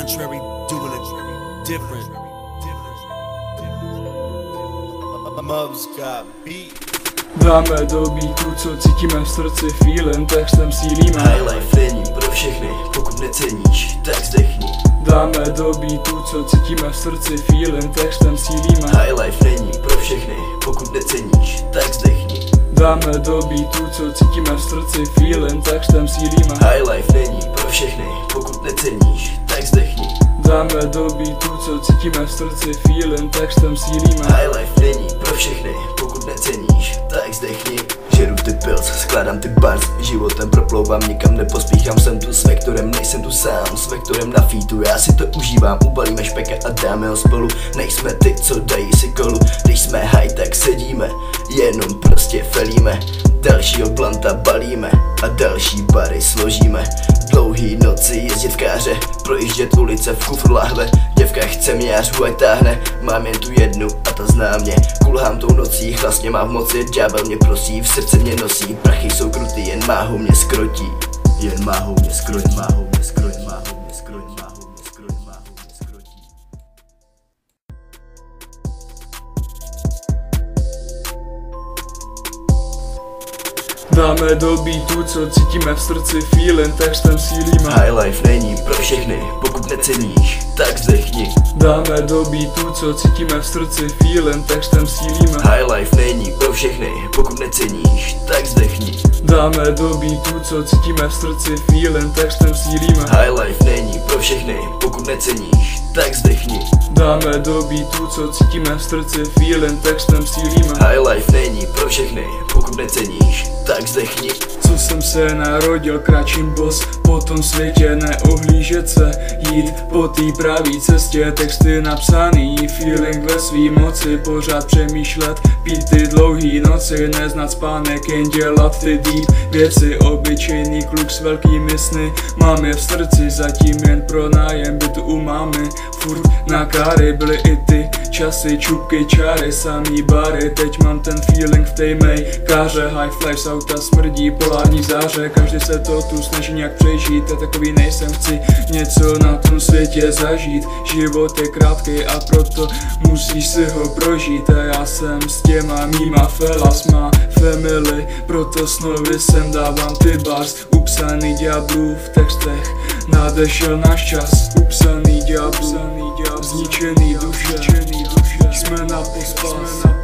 contrary, doing it different. Mubs got beat. Dáme do beatu, co cítíme v srdci, feelem, textem sílíme. Highlife není pro všechny, pokud neceníš, tak zdechni. Dáme do beatu, co cítíme v srdci, feelem, textem sílíme. Highlife není pro všechny, pokud neceníš, tak zdechni. Dáme do beatu, co cítíme v srdci, feelem, textem sílíme. Highlife není pro všechny, pokud neceníš, tak zdechni. Dáme do beatu, co cítíme v srdci, feelem, textem sílíme. Highlife není pro všechny, pokud neceníš, tak zdechni. Žeru ty pills, skládám ty bars, životem proplouvám, nikam nepospíchám, jsem tu s vektorem, nejsem tu sám, s vektorem na featu, já si to užívám, ubalíme špeka a dáme ho spolu, nejsme ty, co dají si kolu, když jsme high, tak sedíme, jenom prostě felíme, dalšího blanta balíme a další bary složíme. Dlouhý noci jezdit v káře, projíždět ulice v kufru lahve, děvka chce mě, já řvu, ať táhne, mám jen tu jednu a ta zná mě, kulhám tou nocí, hlasně má v moci, ďábel mě prosí, v srdci mě nosí, prachy jsou krutý, jen máhou mě skrotí, jen máhou mě skrotí, máhou mě skrotí, máhou mě skrotí, máhou mě skrotí, máhou mě skrotí. Dáme do beatu, co cítíme v srdci, feelem, textem sílíme. Highlife není pro všechny, pokud neceníš, tak zdechni. Dáme do beatu, co cítíme v srdci, feelem, textem sílíme. Highlife není pro všechny, pokud neceníš, tak zdechni. Dáme do beatu, co cítíme v srdci, feelem, textem sílíme. Highlife není pro všechny, pokud neceníš, tak zdechni. Dáme do beatu, co cítíme v srdci, feelem, textem sílíme. Highlife není pro všechny, pokud neceníš, tak zdechni. Co jsem se narodil, kráčím boss po tom světě, neohlížet se, jít po té pravý cestě, texty napsaný, feeling ve svý moci, pořád přemýšlet, pít ty dlouhý noci, neznat spánek, jen dělat ty deep věci, obyčejný kluk s velkými sny, mám je v srdci, zatím jen pro nájem bytu u mámy, furt na káry, byly i ty časy, čupky, čáry, samý bary, teď mám ten feeling v tej mej káře, high flash, z auta smrdí, polární záře, každý se to tu snaží nějak přežít, a takový nejsem, chci něco na tom světě zažít, život je krátký a proto musíš si ho prožít, a já jsem s těma mýma felas, má family, proto snovy sem dávám ty bars, upsaný ďáblů v textech, nadešel náš čas, upsaný ďáblů, zničený duše, jsme na pospas.